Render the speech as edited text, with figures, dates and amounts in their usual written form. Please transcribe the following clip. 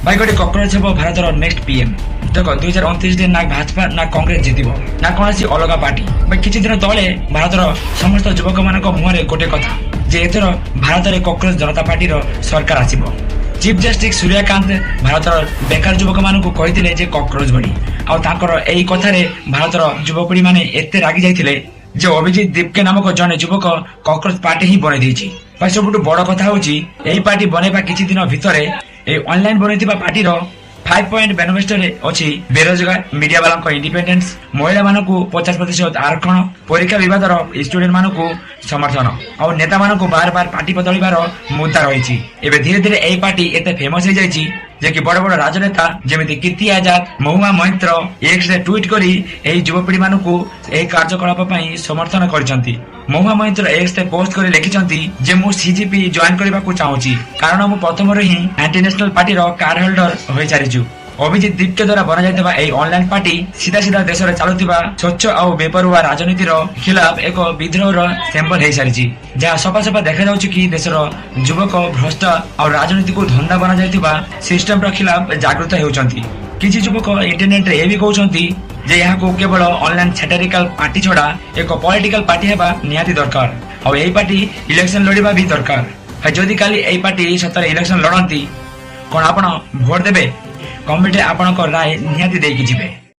भाई गोटे कॉकरोच हे भारतर next PM. देख 2029 ना भाजपा ना कांग्रेस जितिबो ना कौन अलग पार्टी। भाई किछि दिन तले भारतर समस्त युवक मान मुहर गोटे कथा जे एथर भारत में कॉकरोच जनता पार्टी सरकार आसिबो। चीफ जस्टिस सूर्यकांत भारतर बेकार युवक मान कहते जे कॉकरोच बड़ी आई कथार भारतर युवपीढ़ी मैंने एते रागी जाइथिले जे अभिजीत दीपके नामक जने युवक कॉकरोच पार्टी ही बनई देछि। भाई सबुठ बड़ कथा होची एही पार्टी बनैबा किछि दिन भितरे ए ऑनलाइन बनैतिबा पार्टीर 5 पॉइंट मैनिफेस्टो अच्छी बेरोजगार मीडिया वाला इंडिपेंडेंस महिला मानक 50% आरक्षण परीक्षा विवादर स्टूडेंट मानक समर्थन और नेता मानक बार बार पार्टी बदलिबार मुद्दा रही। एवं धीरे धीरे यही पार्टी एत फेमस हो जाइए जे कि बड़ बड़ राजनेता जमी कीर्ति आजाद महुआ महंत्र एक्स रे ट्वीट करी एही युवपीढ़ी मानक एही कार्यकलाप पई समर्थन करछंती। महुआ महंत्र एक्स रे पोस्ट कर लिखिछंती जे मु सीजीपी जॉइन करबा को चाहूची कारण मु प्रथम ही एंटी नेशनल पार्टी रो कार्ड होल्डर होई सारिछु। अभिजीत दीप के द्वारा बना जाइतबा एही ऑनलाइन पार्टी सीधा सीधा देश रे चालुतिबा स्वच्छ और बेपरुआ राजनीतिर खिलाफ एक विद्रोहर सैंपल हो सारी जहाँ सफा सफा देखा जाउछि कि देशर युवक भ्रष्ट और राजनीति को धंदा बना जाइतबा सिस्टम खिलाफ जागृत होउछंती। किछि युवक इंटरनेट रे भी कहउछंती जे यहाँ को केवल ऑनलाइन सैटारिकल पार्टी छड़ा एक पॉलिटिकल पार्टी हेबा निहाती दरकार और यही पार्टी इलेक्शन लड़िबा भी दरकार। जदि काली एही पार्टी सतरे इलेक्शन लड़ती कोन आपण भोट देबे? कमेंट आपन राय निहाती देकी जिबे।